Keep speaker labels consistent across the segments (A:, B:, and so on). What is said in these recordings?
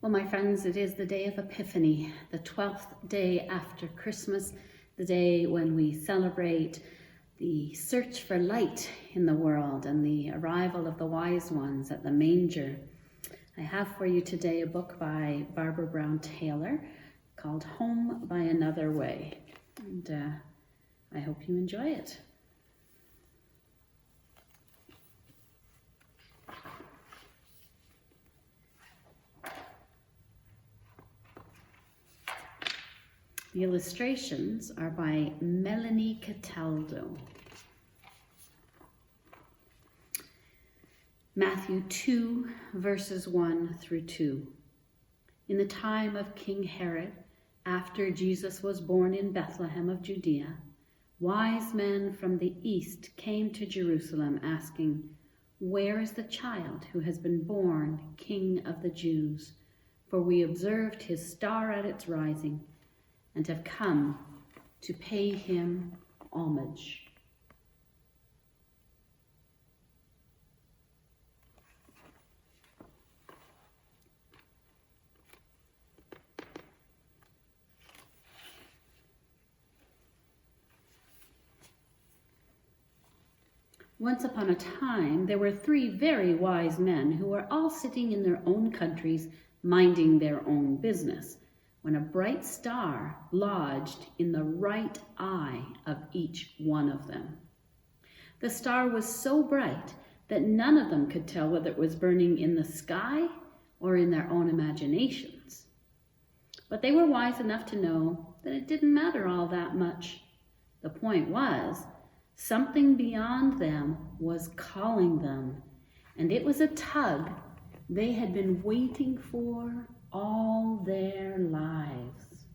A: Well, my friends, it is the day of Epiphany, the 12th day after Christmas, the day when we celebrate the search for light in the world and the arrival of the wise ones at the manger. I have for you today a book by Barbara Brown Taylor called Home by Another Way, and I hope you enjoy it. The illustrations are by Melanie Cataldo. Matthew 2, verses 1 through 2. In the time of King Herod, after Jesus was born in Bethlehem of Judea, wise men from the east came to Jerusalem asking, "Where is the child who has been born King of the Jews? For we observed his star at its rising, and have come to pay him homage." Once upon a time, there were 3 very wise men who were all sitting in their own countries, minding their own business, when a bright star lodged in the right eye of each one of them. The star was so bright that none of them could tell whether it was burning in the sky or in their own imaginations. But they were wise enough to know that it didn't matter all that much. The point was, something beyond them was calling them, and it was a tug they had been waiting for all their lives.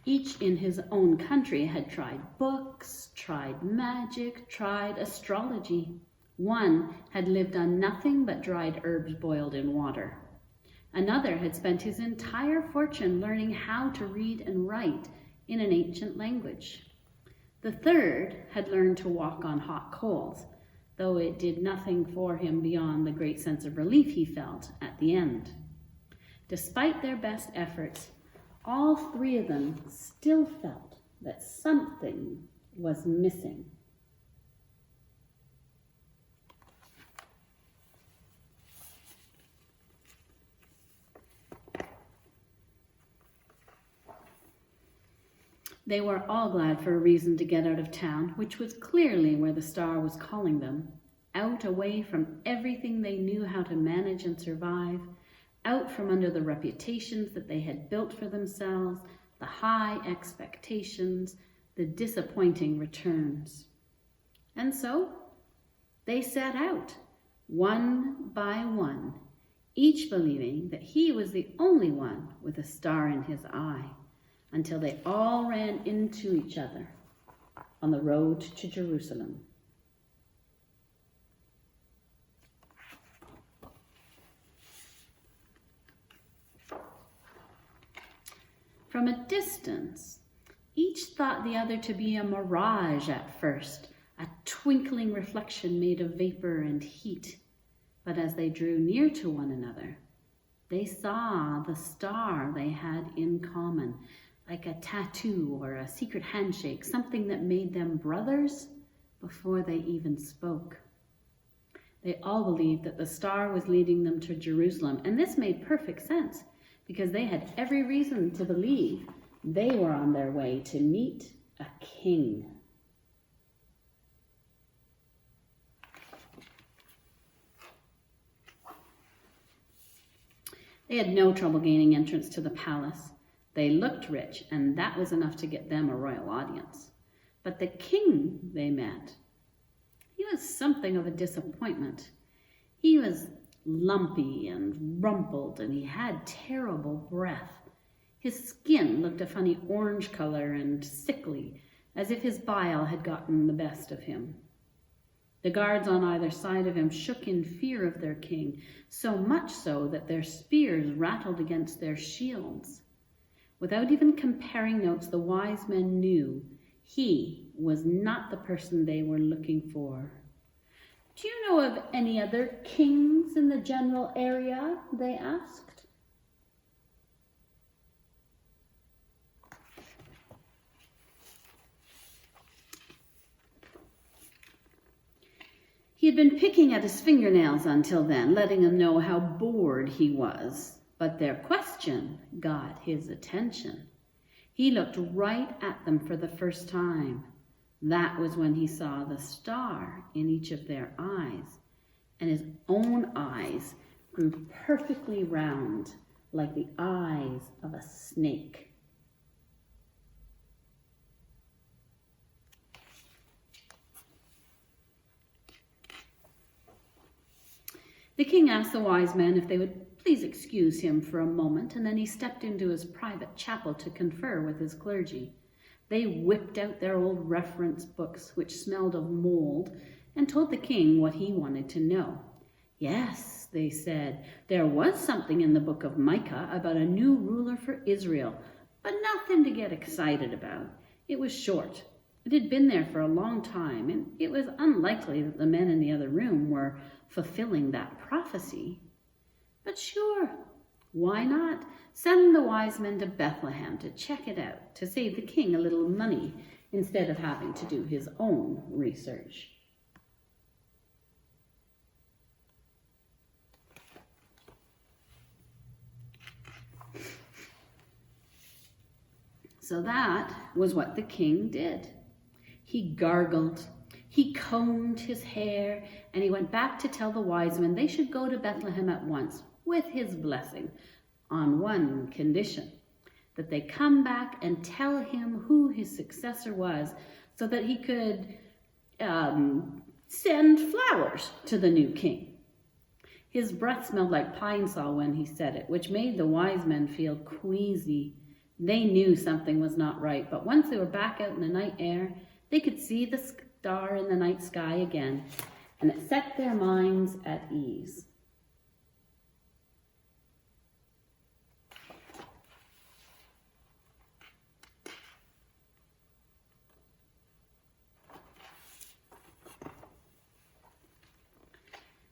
A: Each in his own country had tried books, tried magic, tried astrology. One had lived on nothing but dried herbs boiled in water. Another had spent his entire fortune learning how to read and write in an ancient language. The third had learned to walk on hot coals, though it did nothing for him beyond the great sense of relief he felt at the end. Despite their best efforts, all 3 of them still felt that something was missing. They were all glad for a reason to get out of town, which was clearly where the star was calling them, out away from everything they knew how to manage and survive, out from under the reputations that they had built for themselves, the high expectations, the disappointing returns. And so they set out, one by one, each believing that he was the only one with a star in his eye, until they all ran into each other on the road to Jerusalem. From a distance, each thought the other to be a mirage at first, a twinkling reflection made of vapor and heat. But as they drew near to one another, they saw the star they had in common, like a tattoo or a secret handshake, something that made them brothers before they even spoke. They all believed that the star was leading them to Jerusalem, and this made perfect sense because they had every reason to believe they were on their way to meet a king. They had no trouble gaining entrance to the palace. They looked rich, and that was enough to get them a royal audience. But the king they met, he was something of a disappointment. He was lumpy and rumpled, and he had terrible breath. His skin looked a funny orange color and sickly, as if his bile had gotten the best of him. The guards on either side of him shook in fear of their king, so much so that their spears rattled against their shields. Without even comparing notes, the wise men knew he was not the person they were looking for. "Do you know of any other kings in the general area?" they asked. He had been picking at his fingernails until then, letting them know how bored he was. But their question got his attention. He looked right at them for the first time. That was when he saw the star in each of their eyes, and his own eyes grew perfectly round, like the eyes of a snake. The king asked the wise men if they would please excuse him for a moment, and then he stepped into his private chapel to confer with his clergy. They whipped out their old reference books, which smelled of mold, and told the king what he wanted to know. Yes, they said, there was something in the book of Micah about a new ruler for Israel, but nothing to get excited about. It was short. It had been there for a long time, and it was unlikely that the men in the other room were fulfilling that prophecy. But sure, why not? Send the wise men to Bethlehem to check it out, to save the king a little money instead of having to do his own research. So that was what the king did. He gargled, he combed his hair, and he went back to tell the wise men they should go to Bethlehem at once with his blessing, on one condition, that they come back and tell him who his successor was so that he could send flowers to the new king. His breath smelled like pine saw when he said it, which made the wise men feel queasy. They knew something was not right, but once they were back out in the night air, they could see the star in the night sky again, and it set their minds at ease.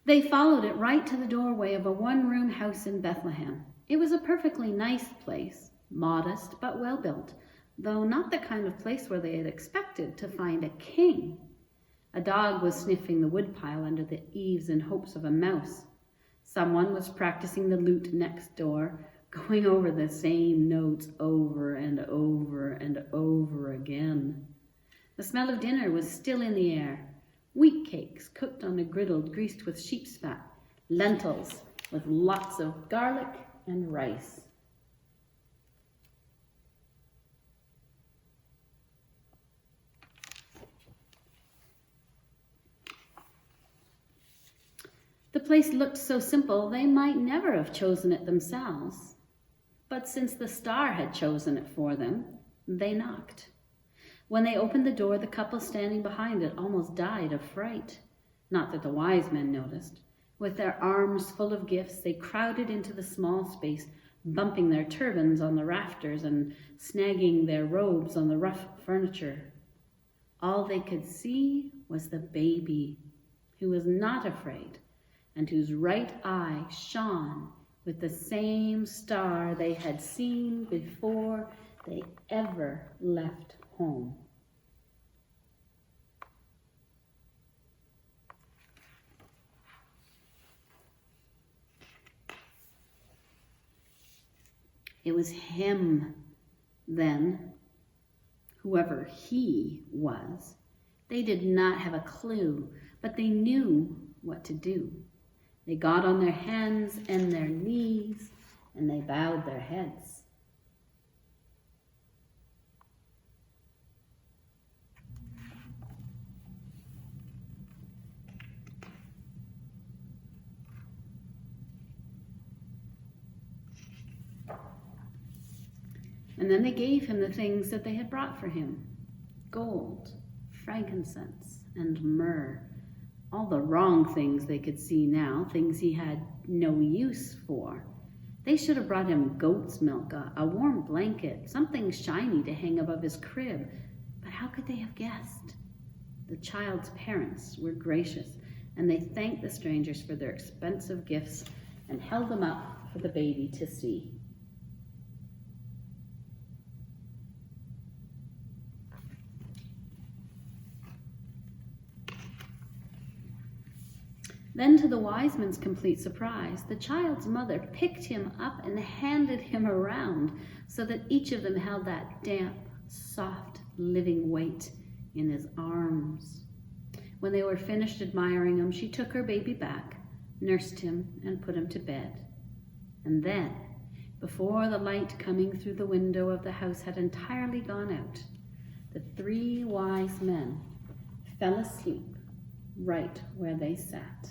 A: They followed it right to the doorway of a one-room house in Bethlehem. It was a perfectly nice place, modest but well-built, though not the kind of place where they had expected to find a king. A dog was sniffing the woodpile under the eaves in hopes of a mouse. Someone was practicing the lute next door, going over the same notes over and over and over again. The smell of dinner was still in the air. Wheat cakes cooked on a griddle greased with sheep's fat, lentils with lots of garlic and rice. The place looked so simple they might never have chosen it themselves. But since the star had chosen it for them, they knocked. When they opened the door, the couple standing behind it almost died of fright. Not that the wise men noticed. With their arms full of gifts, they crowded into the small space, bumping their turbans on the rafters and snagging their robes on the rough furniture. All they could see was the baby, who was not afraid, and whose right eye shone with the same star they had seen before they ever left home. It was him, then, whoever he was. They did not have a clue, but they knew what to do. They got on their hands and their knees, and they bowed their heads. And then they gave him the things that they had brought for him: gold, frankincense, and myrrh. All the wrong things they could see now, things he had no use for. They should have brought him goat's milk, a warm blanket, something shiny to hang above his crib. But how could they have guessed? The child's parents were gracious, and they thanked the strangers for their expensive gifts and held them up for the baby to see. Then, to the wise men's complete surprise, the child's mother picked him up and handed him around so that each of them held that damp, soft, living weight in his arms. When they were finished admiring him, she took her baby back, nursed him, and put him to bed. And then, before the light coming through the window of the house had entirely gone out, the three wise men fell asleep right where they sat.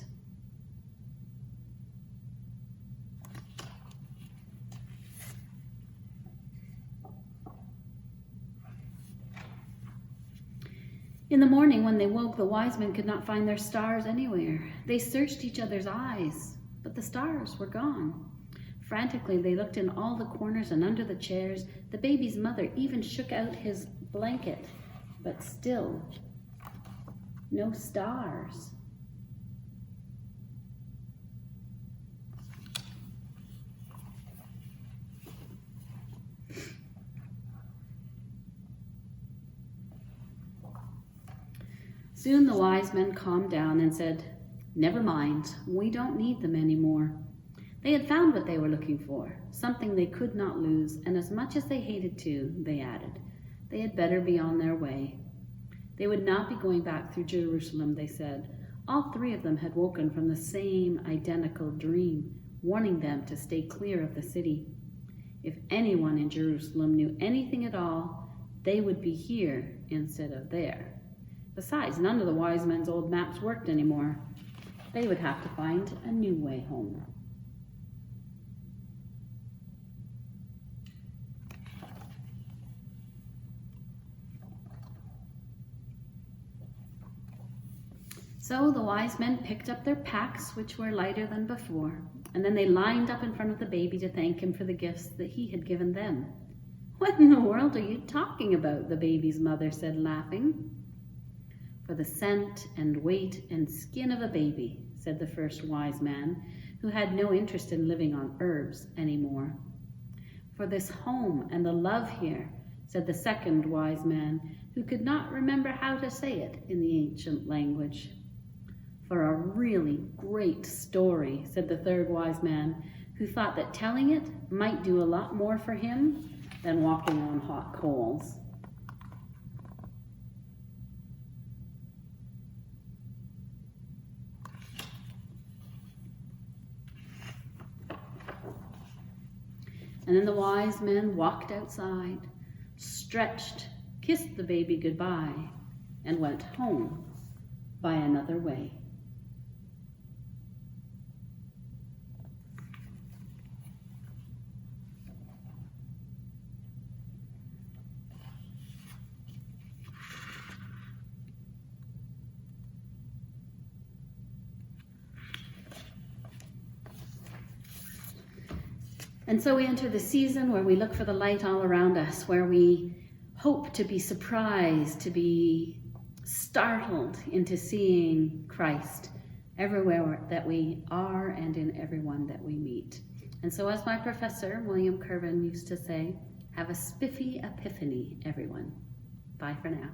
A: In the morning, when they woke, the wise men could not find their stars anywhere. They searched each other's eyes, but the stars were gone. Frantically, they looked in all the corners and under the chairs. The baby's mother even shook out his blanket, but still, no stars. Soon the wise men calmed down and said, "Never mind, we don't need them anymore." They had found what they were looking for, something they could not lose, and as much as they hated to, they added, they had better be on their way. They would not be going back through Jerusalem, they said. All three of them had woken from the same identical dream, warning them to stay clear of the city. If anyone in Jerusalem knew anything at all, they would be here instead of there. Besides, none of the wise men's old maps worked anymore. They would have to find a new way home. So the wise men picked up their packs, which were lighter than before, and then they lined up in front of the baby to thank him for the gifts that he had given them. "What in the world are you talking about?" the baby's mother said, laughing. "For the scent and weight and skin of a baby," said the first wise man, who had no interest in living on herbs anymore. "For this home and the love here," said the second wise man, who could not remember how to say it in the ancient language. "For a really great story," said the third wise man, who thought that telling it might do a lot more for him than walking on hot coals. And then the wise men walked outside, stretched, kissed the baby goodbye, and went home by another way. And so we enter the season where we look for the light all around us, where we hope to be surprised, to be startled into seeing Christ everywhere that we are and in everyone that we meet. And so, as my professor, William Curwen, used to say, have a spiffy epiphany, everyone. Bye for now.